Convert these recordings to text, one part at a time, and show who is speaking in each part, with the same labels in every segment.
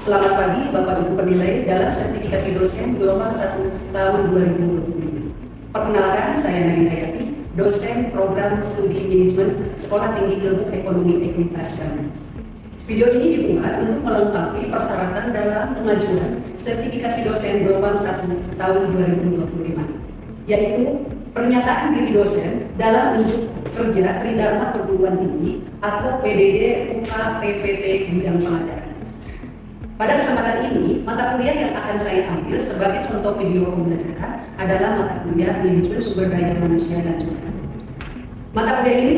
Speaker 1: Selamat pagi Bapak Ibu penilai dalam sertifikasi dosen gelombang 1 tahun 2025. Perkenalkan, saya Nani Hayati, dosen program studi manajemen Sekolah Tinggi Ilmu Ekonomi Ekuitas Kami. Video ini dibuat untuk melengkapi persyaratan dalam pengajuan sertifikasi dosen gelombang 1 tahun 2025, yaitu pernyataan diri dosen dalam unjuk kerja Tridharma Perguruan Tinggi atau PDD UKPPT bidang pengajaran. Pada kesempatan ini, mata kuliah yang akan saya ambil sebagai contoh video pembelajaran adalah mata kuliah Manajemen Sumber Daya Manusia dan Juga. Mata kuliah ini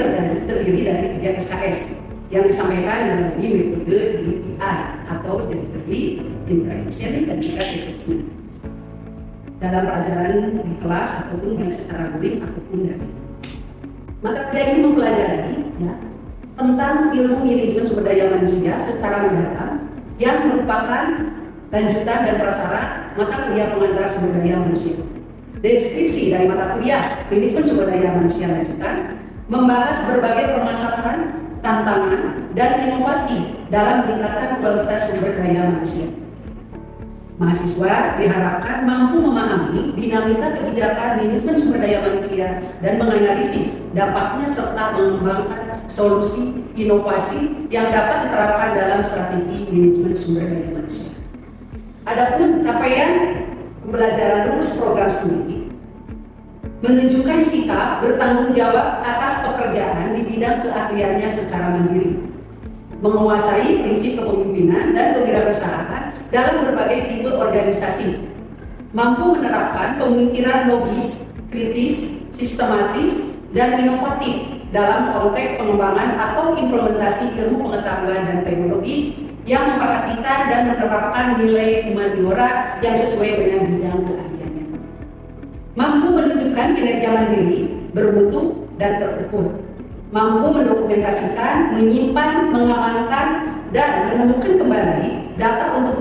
Speaker 1: terdiri dari 3 SKS yang disampaikan melalui metode DII atau Delivery, Interaction, dan juga Assessment. Dalam pelajaran di kelas ataupun baik secara daring ataupun daring. Mata kuliah ini mempelajari tentang ilmu manajemen sumber daya manusia secara mendalam yang merupakan lanjutan dan prasyarat mata kuliah pengantar sumber daya manusia. Deskripsi dari mata kuliah manajemen sumber daya manusia lanjutan membahas berbagai permasalahan, tantangan, dan inovasi dalam meningkatkan kualitas sumber daya manusia. Mahasiswa diharapkan mampu memahami dinamika kebijakan manajemen sumber daya manusia dan menganalisis dampaknya serta mengembangkan solusi inovasi yang dapat diterapkan dalam strategi manajemen sumber daya manusia. Adapun capaian pembelajaran lulus program studi menunjukkan sikap bertanggung jawab atas pekerjaan di bidang keahliannya secara mandiri, menguasai prinsip kepemimpinan dan kewirausahaan dalam berbagai tipe organisasi, mampu menerapkan pemikiran logis, kritis, sistematis, dan inovatif dalam konteks pengembangan atau implementasi ilmu pengetahuan dan teknologi yang memperhatikan dan menerapkan nilai humaniora yang sesuai dengan bidang keahliannya. Mampu menunjukkan kinerja mandiri, bermutu, dan terukur. Mampu mendokumentasikan, menyimpan, mengamankan, dan menemukan kembali data untuk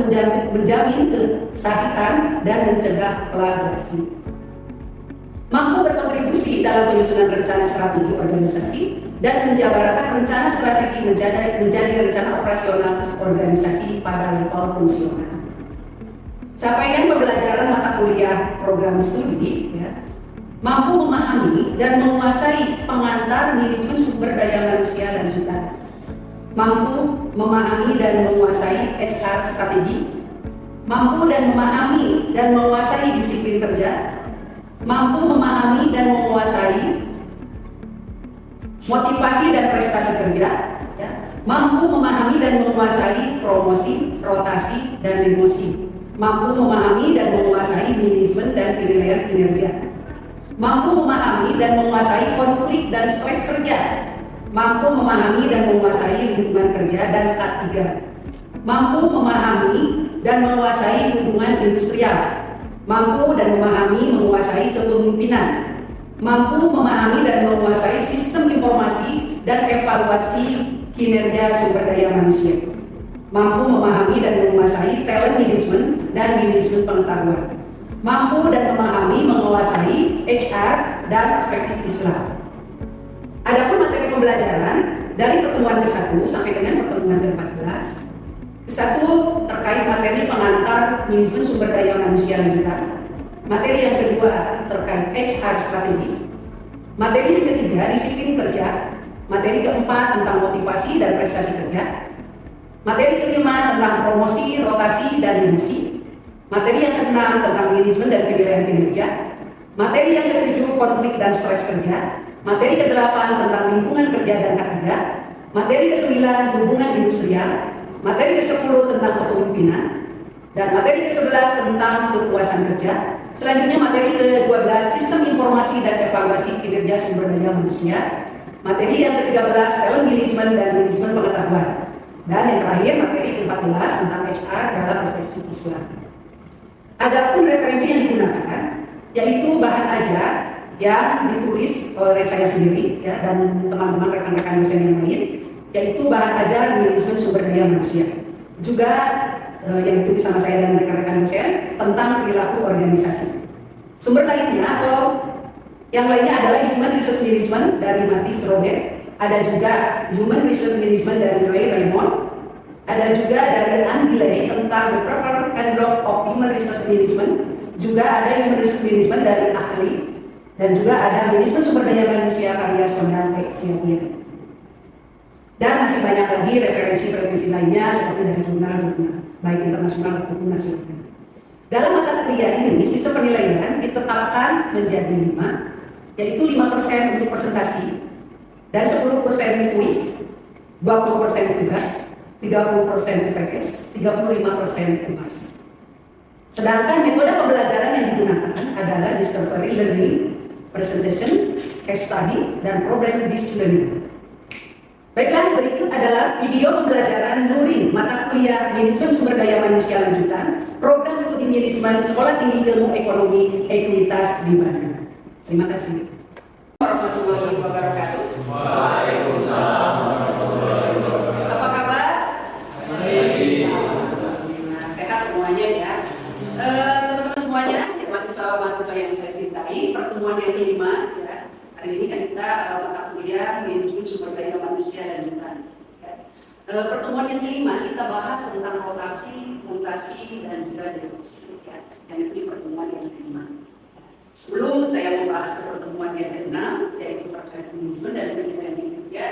Speaker 1: menjamin kesahihan dan mencegah plagiasi. Mampu berkontribusi dalam penyusunan rencana strategi organisasi dan menjabarkan rencana strategi menjadi rencana operasional organisasi pada level fungsional. Capaian pembelajaran mata kuliah program studi mampu memahami dan menguasai pengantar manajemen sumber daya manusia lanjutan, mampu memahami dan menguasai HR strategi, mampu dan memahami dan menguasai disiplin kerja, mampu memahami dan menguasai motivasi dan prestasi kerja, mampu memahami dan menguasai promosi, rotasi, dan demosi, mampu memahami dan menguasai manajemen dan penilaian kinerja, mampu memahami dan menguasai konflik dan stres kerja, mampu memahami dan menguasai lingkungan kerja dan K3, mampu memahami dan menguasai hubungan industrial, mampu dan memahami menguasai kepemimpinan, mampu memahami dan menguasai sistem informasi dan evaluasi kinerja sumber daya manusia, mampu memahami dan menguasai talent management dan manajemen pengetahuan, mampu dan memahami menguasai HR dan perspektif Islam. Adapun materi pembelajaran dari pertemuan ke-1 sampai dengan pertemuan ke-14. Ke-1 terkait materi pengantar manajemen sumber daya manusia lanjutan. Materi yang kedua terkait HR strategis. Materi yang ketiga disiplin kerja. Materi keempat tentang motivasi dan prestasi kerja. Materi kelima tentang promosi, rotasi, dan demosi. Materi yang keenam tentang manajemen dan penilaian kinerja. Materi yang ketujuh konflik dan stres kerja. Materi ke-8 tentang lingkungan kerja dan K3. Materi ke-9 hubungan industrial. Materi ke-10 tentang kepemimpinan. Dan materi ke-11 tentang kepuasan kerja. Selanjutnya materi ke-12 sistem informasi dan evaluasi kinerja sumber daya manusia. Materi yang ke-13 talent management dan manajemen pengetahuan. Dan yang terakhir materi ke-14 tentang HR dalam perspektif Islam. Adapun referensi yang digunakan yaitu bahan ajar yang ditulis oleh saya sendiri dan teman-teman rekan-rekan dosen yang lain, yaitu bahan ajar manajemen sumber daya manusia. Juga yang ditulis sama saya dan rekan-rekan dosen tentang perilaku organisasi. Sumber lainnya atau yang lainnya adalah Human Resource Management dari Matis Robert, ada juga Human Resource Management dari Noé Raymond, Ada juga dari Andilei tentang the proper handle of human resource management. Juga ada human resource management dari ahli. Dan juga ada manajemen sumber daya manusia karya Sondang Xiaoyan. Dan masih banyak lagi referensi-referensi lainnya seperti dari jurnal-jurnal, baik internasional maupun nasional. Dalam mata kuliah ini, sistem penilaian ditetapkan menjadi 5, yaitu 5% untuk presentasi, dan 10% kuis, 20% tugas, 30% TPS, 35% tugas. Sedangkan metode pembelajaran yang digunakan adalah discovery learning, presentation, case study, dan problem-based learning. Baiklah, berikut adalah video pembelajaran Nurin, mata kuliah Manajemen Sumber Daya Manusia Lanjutan, Program Studi Manajemen Sekolah Tinggi Ilmu Ekonomi Ekuitas di Bandung. Terima kasih. Warahmatullahi wabarakatuh.
Speaker 2: Waalaikumsalam warahmatullahi wabarakatuh.
Speaker 1: Apa kabar?
Speaker 2: Baik.
Speaker 1: Alhamdulillah, sehat semuanya ya. Teman-teman semuanya, mahasiswa-mahasiswa yang saya cintai, pertemuan yang kelima ya. Hari ini kan kita mata kuliah Manajemen Sumber Daya Manusia Lanjutan. Pertemuan yang kelima kita bahas tentang rotasi, mutasi, dan juga demosi. Ya. Yang itu di pertemuan yang kelima. Sebelum saya membahas pertemuan yang keenam, yaitu terkait manajemen dan pendidikan kinerja,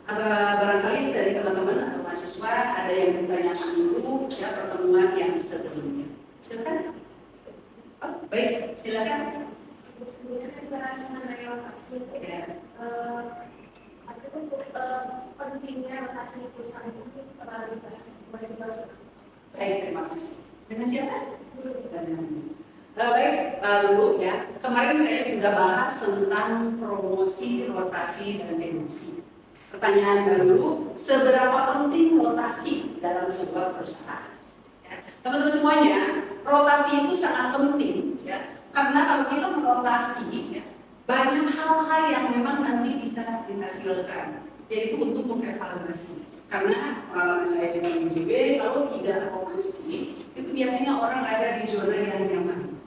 Speaker 1: barangkali dari teman-teman atau mahasiswa ada yang bertanyakan dulu ya pertemuan yang sebelumnya. Silakan. Oh, baik, silakan.
Speaker 3: Sebelumnya kan bahas mengenai rotasi itu ada untuk pentingnya rotasi perusahaan itu terlalu dibahas. Boleh dibahas?
Speaker 1: Baik, terima kasih. Dengan siapa? Baik, Lulu ya. Kemarin saya sudah bahas tentang promosi, rotasi, dan demosi. Pertanyaan Lulu, seberapa penting rotasi dalam sebuah perusahaan? Ya. Teman-teman semuanya, rotasi itu sangat penting ya. Karena kalau kita merotasi, ya, banyak hal-hal yang memang nanti bisa dihasilkan, yaitu untuk mengevaluasi. Karena saya dengan IJB, kalau tidak evaluasi, itu biasanya orang ada di zona yang nyaman.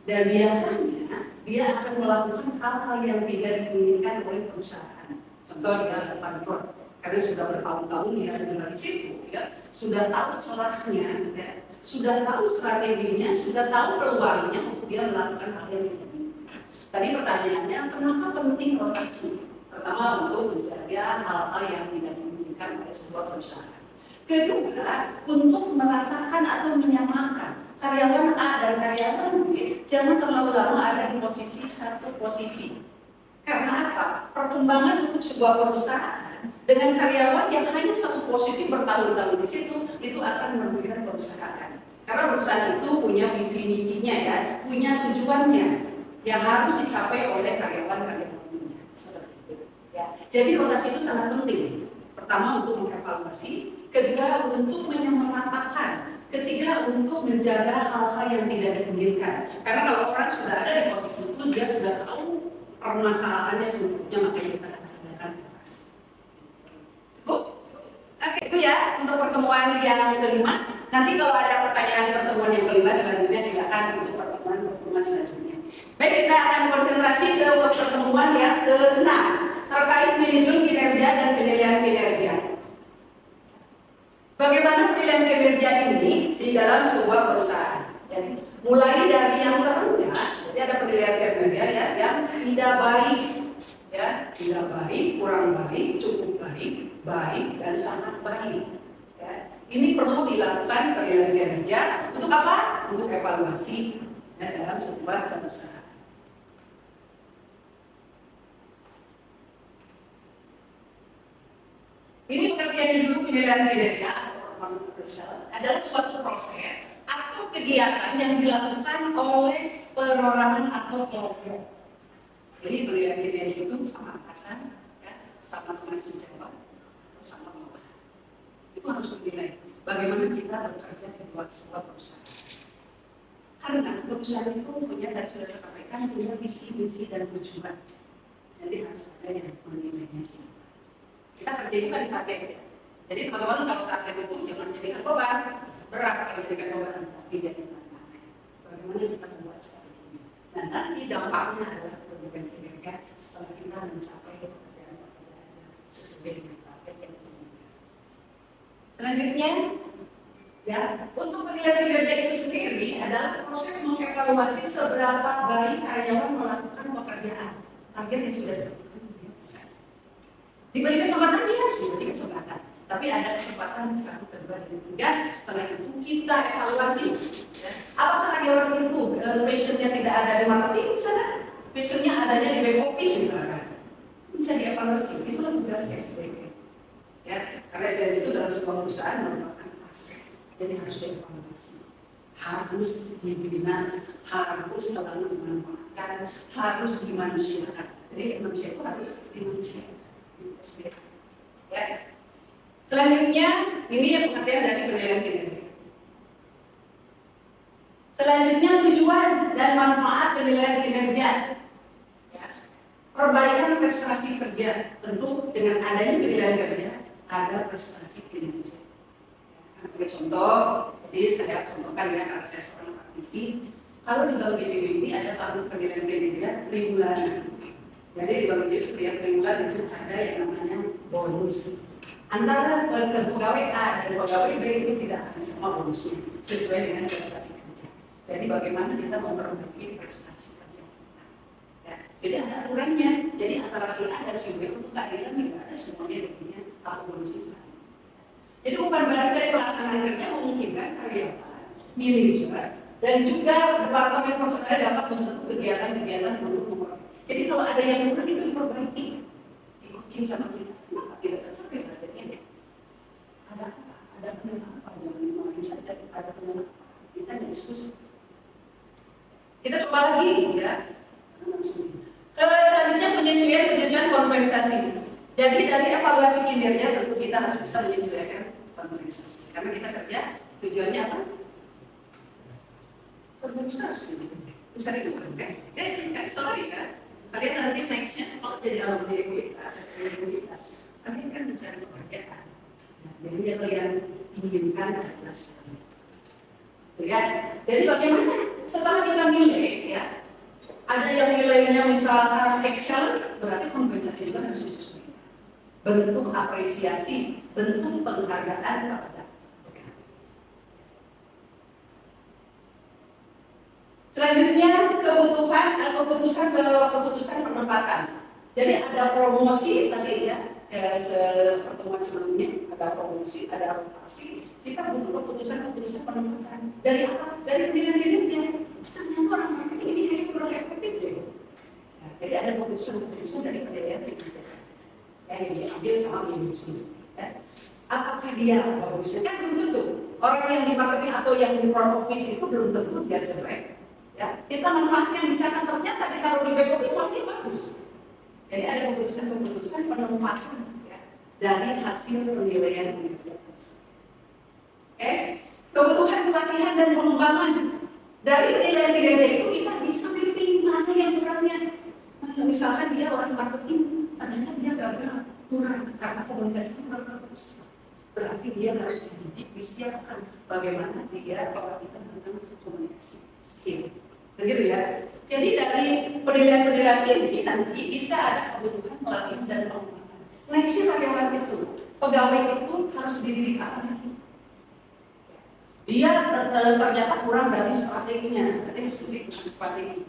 Speaker 1: Dan biasanya dia akan melakukan hal-hal yang tidak diinginkan oleh perusahaan. Contoh dia kantor, karena sudah bertahun-tahun dia tinggal di situ, ya, sudah tahu celahnya, ya, sudah tahu strateginya, sudah tahu peluangnya untuk dia melakukan hal yang ini. Tadi pertanyaannya, kenapa penting rotasi? Pertama, untuk menjaga hal-hal yang tidak diinginkan oleh sebuah perusahaan. Kedua, untuk meratakan atau menyamakan karyawan A dan karyawan B jangan terlalu lama ada di posisi satu posisi. Karena apa? Perkembangan untuk sebuah perusahaan dengan karyawan yang hanya satu posisi bertahun-tahun di situ, itu akan merugikan perusahaan. Karena perusahaan itu punya visi-misinya ya, punya tujuannya yang harus dicapai oleh karyawan-karyawannya. Seperti itu. Ya. Jadi rotasi itu sangat penting. Pertama untuk mengevaluasi, kedua untuk menyamaratakan, ketiga untuk menjaga hal-hal yang tidak diinginkan. Karena kalau orang sudah ada di posisi itu, dia sudah tahu permasalahannya sebetulnya, makanya kita akan sediakan rotasi. Cukup? Oke, itu ya untuk pertemuan yang kelima. Nanti kalau ada pertanyaan di pertemuan yang kelima selanjutnya silakan untuk pertemuan selanjutnya. Baik, kita akan konsentrasi ke pertemuan yang ke-6 terkait manajemen kinerja dan penilaian kinerja. Bagaimana penilaian kinerja ini di dalam sebuah perusahaan? Jadi, mulai dari yang terendah, jadi ada penilaian kinerja ya, yang tidak baik, ya, tidak baik, kurang baik, cukup baik, baik, dan sangat baik. Ya. Ini perlu dilakukan penilaian kinerja untuk apa? Untuk evaluasi ya, dalam sebuah perusahaan. Ini pengertiannya dulu penilaian kinerja atau performance appraisal adalah suatu proses atau kegiatan yang dilakukan oleh perorangan atau kelompok. Jadi penilaian kinerja itu sama atasan, ya, sama teman sejawat, atau sama bawahan. Itu harus dinilai. Bagaimana kita bekerja di luar sebuah perusahaan. Karena perusahaan itu punya, dan sudah saya sampaikan, punya visi, misi, dan tujuan. Jadi harus ada yang menilainya sih. Kita kerja itu kan di target ya. Jadi teman-teman kalau target itu jangan jadikan beban, berat kalau jadikan beban, tapi jadi tantangan. Bagaimana kita membuat strateginya. Nah nanti dampaknya adalah pendidikan kinerja setelah kita mencapai pekerjaan-pekerjaan sesuai dengan target yang diinginkan. Selanjutnya, ya, untuk penilaian kinerja itu sendiri adalah proses mengevaluasi seberapa baik karyawan melakukan pekerjaan target yang sudah ditentukan. Diberi kesempatan dia, diberi kesempatan. Tapi ada kesempatan satu, kedua, dan ketiga. Setelah itu kita evaluasi. Ya. Apakah karyawan itu passionnya tidak ada di marketing misalnya, passionnya adanya di back office misalkan, bisa dievaluasi. Itulah tugas SDM. Ya, karena SDM itu dalam sebuah perusahaan merupakan aset, jadi harus dievaluasi, harus dibina, harus selalu dimanfaatkan, harus dimanusiakan. Jadi manusia itu harus dimanusiakan. Ya. Selanjutnya, ini yang pengertian dari penilaian kinerja. Selanjutnya, tujuan dan manfaat penilaian kinerja. Ya. Perbaikan prestasi kerja, tentu dengan adanya penilaian kerja ada prestasi kinerja. Sebagai contoh, jadi saya contohkan ya, karena saya seorang praktisi. Kalau di Bank BJB ini ada penilaian kinerja tribulanan. Jadi di Bank BJB setiap tribulan itu ada yang namanya bonus. Antara pegawai A dan pegawai B itu tidak akan sama bonusnya sesuai dengan prestasi kerja. Jadi bagaimana kita memperbaiki prestasi kerja kita. Ya. Jadi ada aturannya. Jadi antara si A dan si B untuk keadilan tidak ada semuanya intinya atau bonusnya sama. Jadi umpan balik dari pelaksanaan kerja memungkinkan karyawan, manajer, dan juga departemen personel dapat menentukan kegiatan-kegiatan untuk memperbaiki. Jadi kalau ada yang kurang itu diperbaiki, dikucing sama kita. Kenapa tidak tercapai targetnya? Ada apa? Ada apa? Jangan dimarahin saja. Ada apa? Kita diskusi. Kita coba lagi, ya. Kalau selanjutnya penyesuaian kompensasi. Jadi dari evaluasi kinerja tentu kita harus bisa menyesuaikan kompensasi. Karena kita kerja tujuannya apa? Kompensasi. Mencari uang, kan? Jadi sorry kan? Kalian nanti nextnya setelah jadi alumni ekuitas, ekuitas. Kalian kan mencari pekerjaan. Jadi yang kalian inginkan adalah ya. Jadi bagaimana? Setelah kita nilai, ya, ada yang nilainya misalkan Excel, berarti kompensasi juga harus disesuaikan. Bentuk apresiasi, bentuk penghargaan kepada pekerjaan. Selanjutnya kebutuhan atau keputusan penempatan. Jadi ada promosi tadi ya, pertemuan sebelumnya ada promosi, ada rotasi. Kita butuh keputusan penempatan. Dari apa? Dari penilaian kinerja. Ternyata orang marketing ini kayak kurang efektif deh. Nah, jadi ada keputusan dari penilaian kinerja. Yang diambil sama manajemen. Ya. Apakah dia bagus? Kan belum tentu. Orang yang di marketing atau yang di front office itu belum tentu dia jelek. Ya. Kita manfaatkan misalkan ternyata ditaruh di back office makin bagus. Jadi ada keputusan penempatan ya, dari hasil penilaian kinerja. Kebutuhan pelatihan dan pengembangan dari penilaian kinerja itu kita bisa mapping mana yang kurangnya. Misalkan dia orang marketing, ternyata dia gagal, kurang karena komunikasi kurang bagus. Berarti dia harus dididik, disiapkan bagaimana dia pelatihan tentang komunikasi skill. Begitu ya. Jadi dari penilaian ini nanti bisa ada kebutuhan pelatihan dan pengembangan. Nextnya karyawan itu, pegawai itu harus dididik apa lagi? Dia ternyata kurang dari strateginya, berarti harus dididik strategi.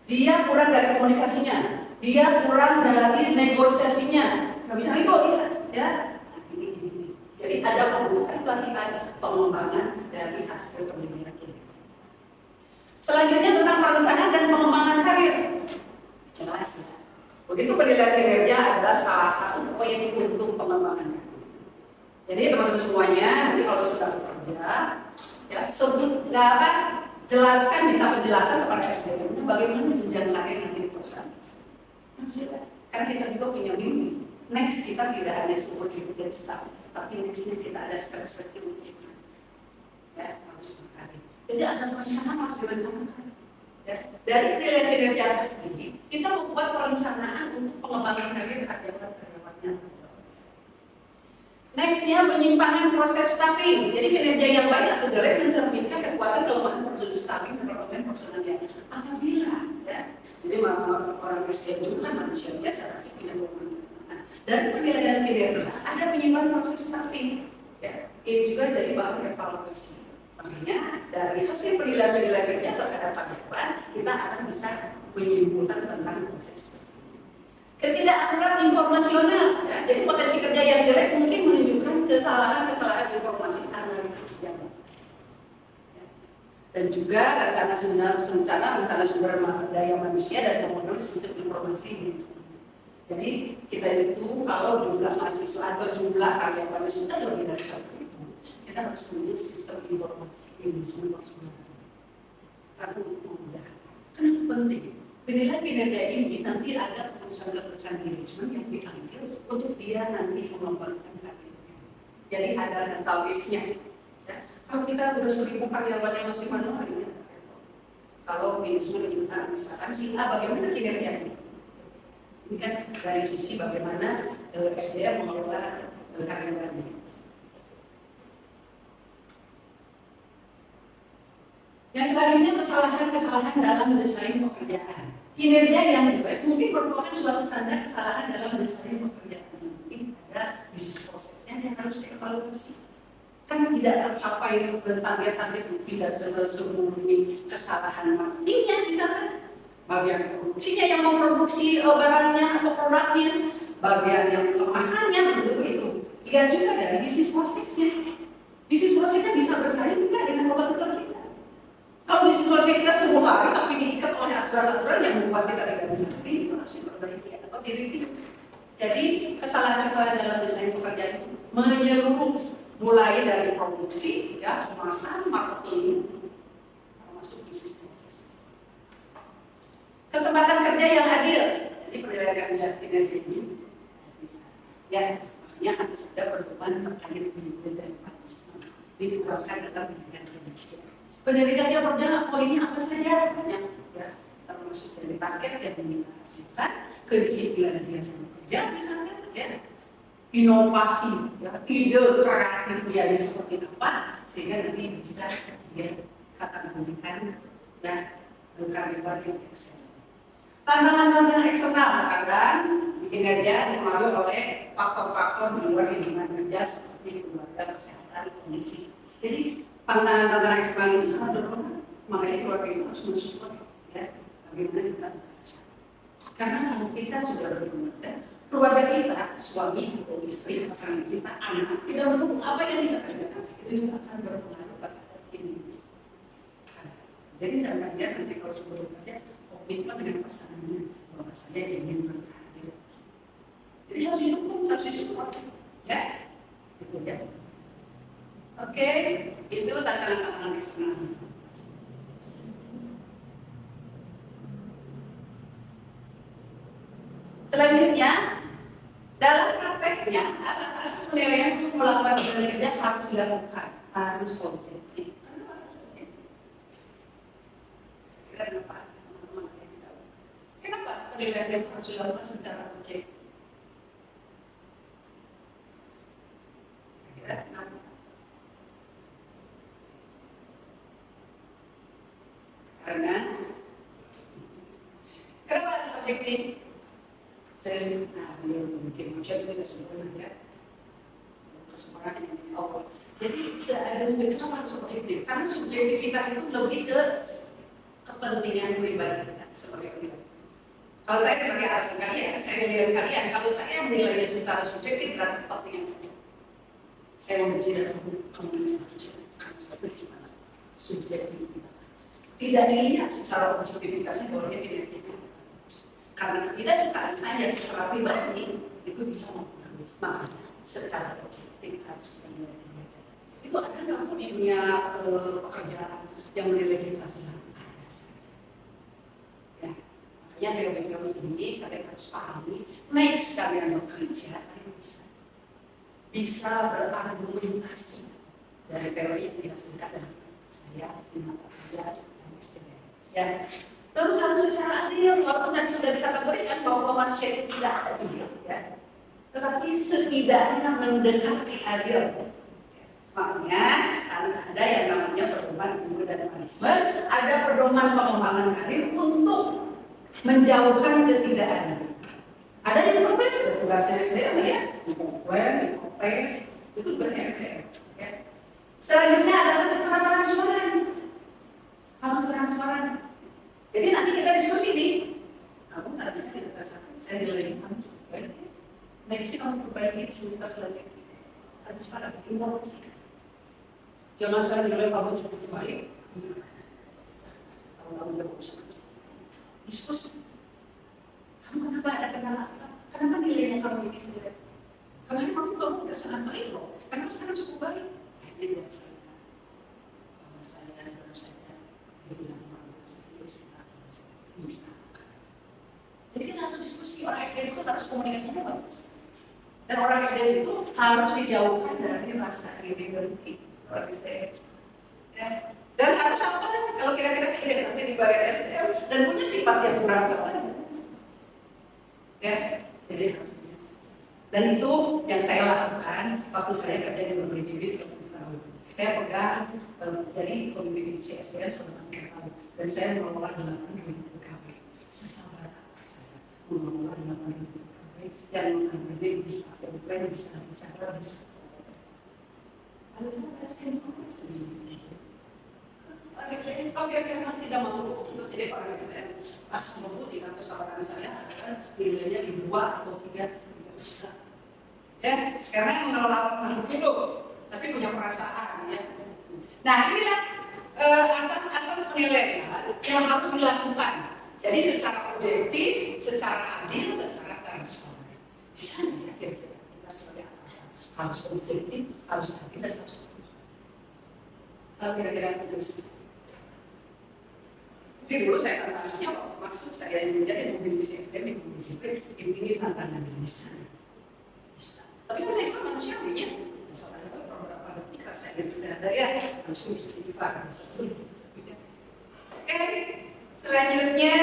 Speaker 1: Dia kurang dari komunikasinya, dia kurang dari negosiasinya. Nggak bisa itu ya. Ini. Jadi ada kebutuhan pelatihan pengembangan dari hasil penilaian kinerja. Selanjutnya tentang perencanaan dan pengembangan karir. Jelas ya. Begitu penilaian kinerja adalah salah satu poin untuk pengembangan. Jadi teman-teman semuanya, nanti kalau sudah bekerja, ya sebut dapat jelaskan, minta penjelasan kepada SDM bagaimana jenjang karir nanti di perusahaan. Harus jelas. Karena kita juga punya mimpi. Next kita tidak hanya sebuah jadi staff, tapi nextnya kita ada step-step yang ya harus berkarir. Jadi ada perencanaan harus direncanakan. Ya. Dari penilaian kinerja ini, kita membuat perencanaan untuk pengembangan karir karyawan-karyawannya. Nextnya penyimpangan proses staffing. Jadi kinerja yang baik atau jelek mencerminkan kekuatan kelemahan prosedur staffing departemen personalnya. Apabila, ya, jadi orang SDM itu kan manusia biasa pasti punya kelemahan. Dari penilaian kinerja ada penyimpangan proses staffing. Ya. ini juga jadi bahan evaluasi. Makanya dari hasil penilaian kerja terhadap karyawan, kita akan bisa menyimpulkan tentang proses. Ketidakakurat informasional, ya. Jadi potensi kerja yang jelek mungkin menunjukkan kesalahan informasi analisis yang ya. Dan juga rencana sumber daya manusia dan memenuhi sistem informasi. Jadi kita itu kalau jumlah mahasiswa atau jumlah karyawannya sudah lebih dari 1.000, kita harus punya sistem informasi manajemen karena untuk memudahkan. Kenapa penting? Penilaian kinerja ini nanti ada keputusan-keputusan manajemen yang diambil untuk dia nanti mengembangkan karirnya. Jadi ada database-nya. Ya. Kalau kita sudah 1.000 karyawan yang masih manual, ya. Kalau manajemen minta misalkan si A bagaimana kinerjanya? Ini kan dari sisi bagaimana SDM mengelola karyawannya. Yang selanjutnya kesalahan-kesalahan dalam desain pekerjaan. Kinerja yang jelek mungkin merupakan suatu tanda kesalahan dalam desain pekerjaan. Mungkin ada bisnis prosesnya yang harus dievaluasi. Kan tidak tercapai target-target itu tidak semuanya kesalahan marketingnya misalkan. Bagian produksinya yang memproduksi barangnya atau produknya, bagian yang kemasannya itu. Lihat juga dari bisnis prosesnya. Bisnis prosesnya bisa bersaing nggak dengan kompetitor kita? Kalau bisnis proses kita semua hari tapi diikat oleh aturan-aturan yang membuat kita tidak bisa berdiri, itu harus diperbaiki atau direview. Jadi kesalahan-kesalahan dalam desain pekerjaan itu menyeluruh, mulai dari produksi, ya, kemasan, marketing, termasuk bisnis proses. Kesempatan kerja yang adil, jadi penilaian kinerja ini, ya, makanya harus ada pedoman terkait dengan dan punishment dituangkan dalam penilaian kinerja. Pendidikan kerja poinnya apa saja? Banyak, ya, termasuk dari target yang dihasilkan, kedisiplinan dia sama kerja, misalnya, ya, inovasi, ya, ide kreatif dia seperti apa, sehingga nanti bisa dia kategorikan dan karyawan yang excel. Tantangan-tantangan eksternal kadang kinerja dipengaruhi oleh faktor-faktor di luar lingkungan kerja seperti keluarga, kesehatan, kondisi. Jadi tantangan-tantangan eksternal itu sangat berpengaruh, makanya keluarga itu harus mensupport, ya, bagaimana kita bekerja. Karena kalau kita sudah berkeluarga, keluarga kita, suami atau istri, pasangan kita, anak, tidak mendukung apa yang kita kerjakan, itu juga akan berpengaruh terhadap kinerja. Jadi dalam dia nanti kalau sudah bekerja, komitmen dengan pasangannya, bahwa saya ingin berkarir. Jadi harus didukung, harus disupport, ya, gitu ya. Oke, itu tantangan-tantangan eksternal. Selanjutnya, dalam prakteknya, asas-asas penilaian untuk melakukan penilaian kerja harus dilakukan, harus objektif. Kenapa penilaian kerja harus dilakukan secara objektif? Kenapa? Karena kenapa harus objektif? Senario mungkin manusia itu tidak sempurna, ya, kesempurnaan yang dari Allah. Jadi seada mungkin kenapa harus objektif? Karena subjektivitas itu lebih ke kepentingan pribadi kita sebagai pribadi. Kalau saya sebagai alasan kalian, saya menilai kalian. Kalau saya menilainya secara subjektif berarti kepentingan saya. Saya membenci dan kamu membenci karena saya benci banget subjektivitas. Tidak dilihat secara objektivitasnya bahwa dia tidak tidak. Karena ketidaksukaan saya secara pribadi itu bisa mempengaruhi. Makanya secara objektif harus menilai kinerja. Itu ada nggak di dunia pekerjaan yang menilai kita secara ada saja. Ya, makanya teori-teori ini kalian harus pahami. Next kalian bekerja, kalian bisa berargumentasi dari teori yang dihasilkan dari saya, ilmu pekerjaan. Ya, terus harus secara adil, walaupun tadi sudah dikategorikan bahwa manusia itu tidak adil, ya, tetapi setidaknya mendekati adil. Makanya harus ada yang namanya pedoman ilmu dan manajemen, ada pedoman pengembangan karir untuk menjauhkan ketidakadilan. Ada yang profes, tugasnya SDM, ya, di Kompuen, di Kompes, itu tugasnya SDM. Ya. Selanjutnya adalah secara transparan. Harus transparan. Jadi nanti kita diskusi nih. Kamu tadinya tidak transparan, saya nilai kamu cukup baik. Nextnya kamu perbaiki semester selanjutnya. Transparan, informasi. Jangan sekarang nilai kamu cukup baik. Kamu tidak bagus saja. Diskusi. Kamu kenapa ada kendala apa? Kenapa nilainya kamu ini jelek? Kemarin kamu udah sangat baik loh. Karena sekarang cukup baik. Ini tidak salah. Bahwa saya baru saja bilang bisa. Jadi kita harus diskusi. Orang SDM itu harus komunikasinya bagus. Dan orang SDM itu harus dijauhkan dari rasa iri dengki. Orang SDM. Ya. Dan harus apa? Kalau kira-kira kita nanti dibayar SDM dan punya sifat yang kurang sama. Ya, jadi dan itu yang saya lakukan waktu saya kerja di berjilid tahun. Saya pegang dari pemimpin CSDM selama 4 tahun dan saya mengelola 8.000 pegawai. Sesabar apa saya mengelola 8.000 pegawai yang notabene bisa berbuat, bisa bicara, bisa. Kalau saya ngomong sendiri. Orang SDM, kalau kira-kira tidak mampu untuk jadi orang SDM, mampu tidak kesalahan saya adalah nilainya di 2 atau 3 tidak bisa. Ya, karena yang mengelola makhluk hidup pasti punya perasaan. Ya. Nah inilah asas-asas penilaian yang harus dilakukan. Jadi secara objektif, secara adil, secara transparan. Bisa nggak ya kira-kira kita sebagai atasan harus objektif, harus adil, dan harus transparan. Kalau kira-kira kita bisa. Jadi dulu saya tantangannya, maksud saya menjadi pemimpin SDM ini tantangan bisa. Tapi kan saya juga manusiawinya. Misalnya beberapa detik saya tidak ada ya, langsung istighfar. Oke, selanjutnya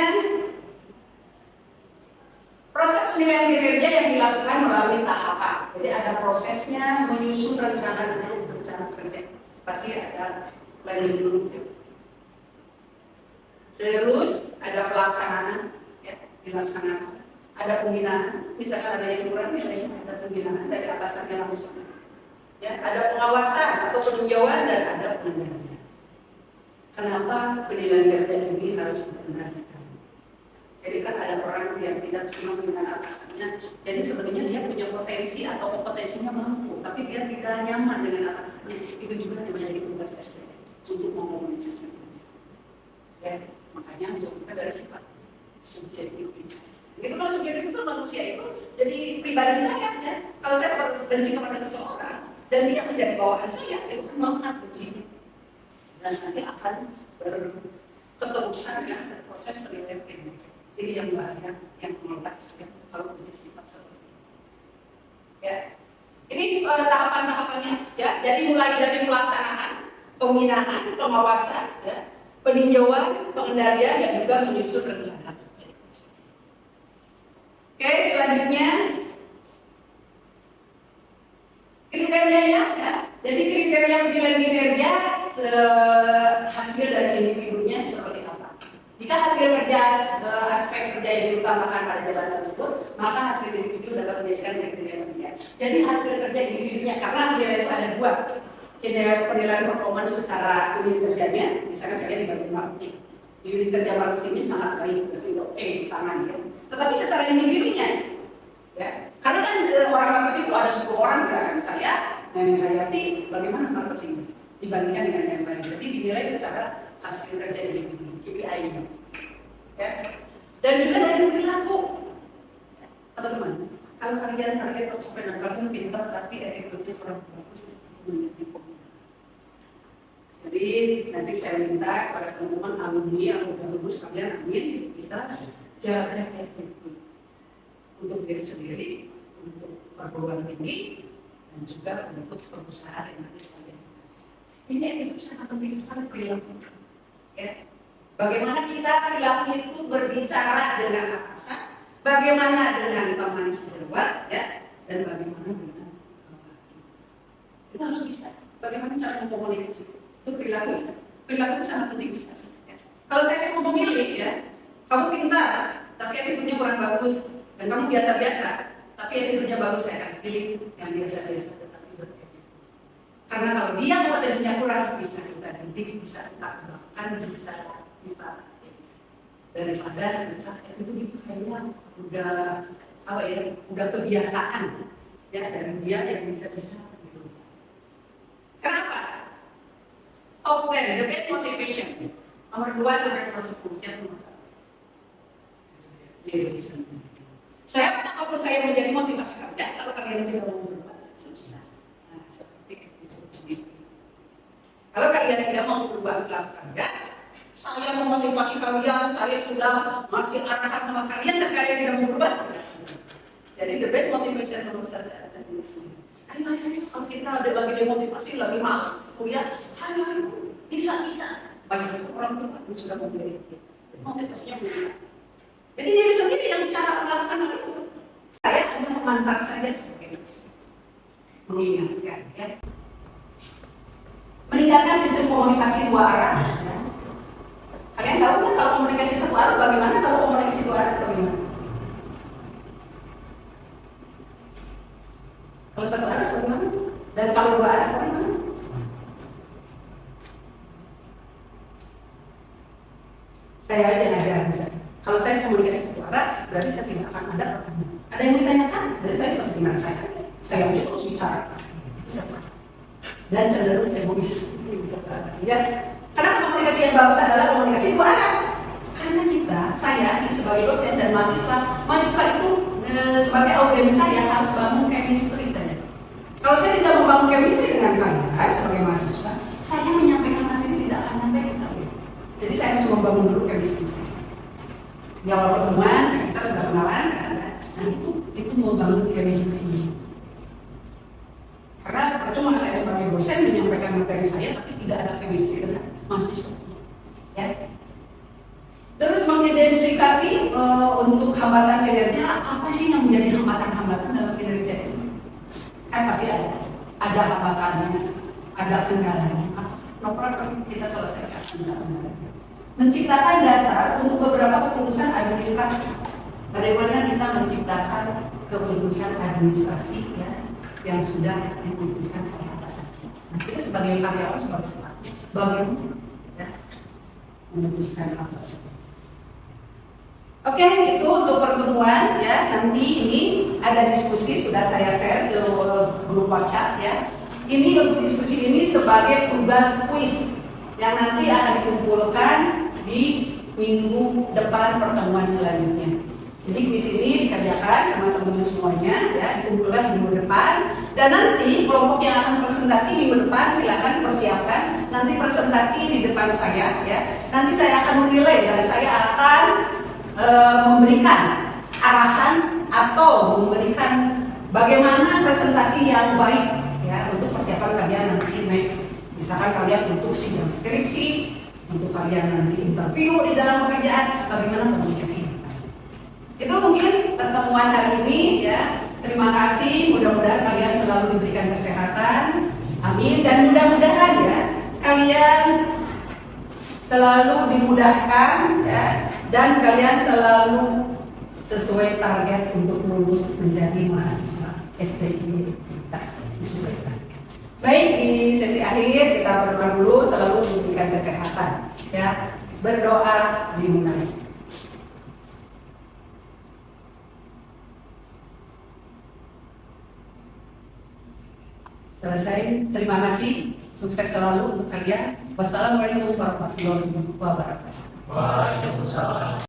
Speaker 1: proses penilaian kinerja yang dilakukan melalui tahapan. Jadi ada prosesnya, menyusun rencana dulu, rencana kerja. Pasti ada planning dulu. Ya. Terus ada pelaksanaan, ya, dilaksanakan. Ada pembinaan, misalkan ada yang kurang, nilainya ada pembinaan dari atasannya langsung. Ya, ada pengawasan atau peninjauan dan ada pengendalian. Kenapa penilaian kerja ini harus dikendalikan? Jadi kan ada orang yang tidak senang dengan atasannya, jadi sebenarnya dia punya potensi atau kompetensinya mampu, tapi dia tidak nyaman dengan atasannya. Itu juga yang menjadi tugas SDM untuk memobilisasi. Ya. Makanya juga dari sifat subjektivitas. Itu kalau subjektivitas itu manusia itu jadi pribadi saya. Ya. Kalau saya benci kepada seseorang dan dia menjadi bawahan saya, itu mengangkat benci. Dan nanti akan berketerusan ya proses penilaian kinerja. Ini yang bahaya, yang komoditas ya, kalau punya sifat seperti itu. Ya. Ini tahapan-tahapannya ya. Jadi mulai dari pelaksanaan, pembinaan, pengawasan, ya. Peninjauan, pengendalian, dan juga menyusun rencana. Oke, selanjutnya kriterianya, ya. Jadi kriteria penilaian kinerja hasil dari individunya seperti apa? Jika hasil kerja aspek kerja yang diutamakan pada jabatan tersebut, maka hasil individu dapat dijadikan kriteria penilaian. Jadi hasil kerja individunya, karena penilaian itu ada 2. Penilaian performance secara unit kerjanya, misalkan saya di bagian marketing, di unit kerja marketingnya sangat baik, itu di tangan ya. Tetapi secara individunya, ya, karena kan orang marketing itu ada 10 orang misalnya, Nenek Hayati, bagaimana marketing dibandingkan dengan yang lain. Jadi dinilai secara hasil kerja individu, KPI-nya, ya. Dan juga dari perilaku, apa teman? Kalau kalian target tercapai dan kalian pintar tapi attitude-nya kurang bagus. Jadi nanti saya minta kepada teman-teman alumni yang sudah lulus kalian amin kita jaga efektif untuk diri sendiri, untuk perguruan tinggi dan juga untuk perusahaan yang nanti kalian. Ini itu sangat penting sekali perilaku. Ya. Bagaimana kita perilaku itu berbicara dengan atasan, bagaimana dengan teman sejawat, ya, dan bagaimana dengan kita harus bisa. Bagaimana cara mengkomunikasi? Itu perilaku. Perilaku itu sangat penting sekali. Ya. Kalau saya mau memilih, ya, kamu pintar, tapi attitude-nya kurang bagus, dan kamu biasa-biasa, tapi attitude-nya bagus, saya akan pilih yang biasa-biasa tetapi beretika. Karena kalau dia kompetensinya kurang, bisa kita didik, bisa kita kembangkan, bisa kita daripada kita itu kayaknya udah apa ya, udah kebiasaan ya dari dia yang tidak bisa gitu. Kenapa? Top 10, the best motivation. Nomor 2 sampai nomor 10 Saya apapun saya menjadi motivasi kalian, kalau kalian tidak mau berubah, susah. Nah, seperti itu. Kalau kalian tidak mau berubah dalam kalian, saya memotivasi kalian, saya sudah masih arahan sama kalian dan kalian tidak mau berubah. Jadi the best motivation nomor 1 ada di sini. Ayo, kalau kita ada lagi demotivasi, lagi malas kuliah, ayo, bisa. Banyak orang tua yang sudah memberi motivasinya berubah. Jadi diri sendiri yang bisa melakukan hal itu. Saya hanya memantau saja sebagai dosen, mengingatkan, ya. Meningkatkan sistem komunikasi 2 arah. Ya. Kalian tahu kan kalau komunikasi 1 arah bagaimana? Kalau komunikasi 2 arah bagaimana? Kalau 1 arah bagaimana? Dan kalau 2 arah bagaimana? Saya aja ngajarin misalnya. Kalau saya komunikasi 1 arah, berarti saya tidak akan ada pertanyaan. Ada yang ditanyakan, dan saya tidak gimana saya udah terus bicara. Dan cenderung egois. Ya. Karena komunikasi yang bagus adalah komunikasi 2 arah. Karena saya sebagai dosen dan mahasiswa itu sebagai audiens saya harus bangun chemistry saja. Kalau saya tidak membangun chemistry dengan kalian sebagai mahasiswa, saya menyampaikan materi tidak akan sampai ke kalian. Jadi saya harus membangun dulu chemistry saya. Di awal pertemuan kita sudah kenalan, nah itu membangun chemistry. Karena percuma saya sebagai dosen menyampaikan materi saya, tapi tidak ada chemistry dengan mahasiswa. Ya. Terus mengidentifikasi untuk hambatan kinerja, apa sih yang menjadi hambatan-hambatan dalam kinerja itu? Kan pasti ada hambatannya, ada kendalanya. No problem, kita selesaikan kendalanya. Menciptakan dasar untuk beberapa keputusan administrasi. Bagaimana kita menciptakan keputusan administrasi ya, yang sudah diputuskan oleh atasan. Nah, kita sebagai karyawan harus tahu bagaimana ya, memutuskan atasan. Oke, itu untuk pertemuan ya. Nanti ini ada diskusi sudah saya share ke grup WhatsApp ya. Ini untuk diskusi ini sebagai tugas kuis yang nanti akan dikumpulkan di minggu depan pertemuan selanjutnya. Jadi kuis ini dikerjakan sama teman-teman semuanya ya, dikumpulkan di minggu depan. Dan nanti kelompok yang akan presentasi minggu depan silakan persiapkan. Nanti presentasi di depan saya ya. Nanti saya akan menilai dan saya akan memberikan arahan atau memberikan bagaimana presentasi yang baik ya untuk persiapan kalian nanti next. Misalkan kalian untuk sidang skripsi, untuk kalian nanti interview di dalam pekerjaan, bagaimana komunikasi. Itu mungkin pertemuan hari ini ya. Terima kasih, mudah-mudahan kalian selalu diberikan kesehatan. Amin. Dan mudah-mudahan ya kalian selalu dimudahkan ya, dan kalian selalu sesuai target untuk lulus menjadi mahasiswa STI sesuai target. Baik, di sesi akhir kita berdoa dulu, selalu diberikan kesehatan ya. Berdoa dimulai. Selesai, terima kasih, sukses selalu untuk kalian. Wassalamualaikum warahmatullahi wabarakatuh.
Speaker 2: Waalaikumsalam.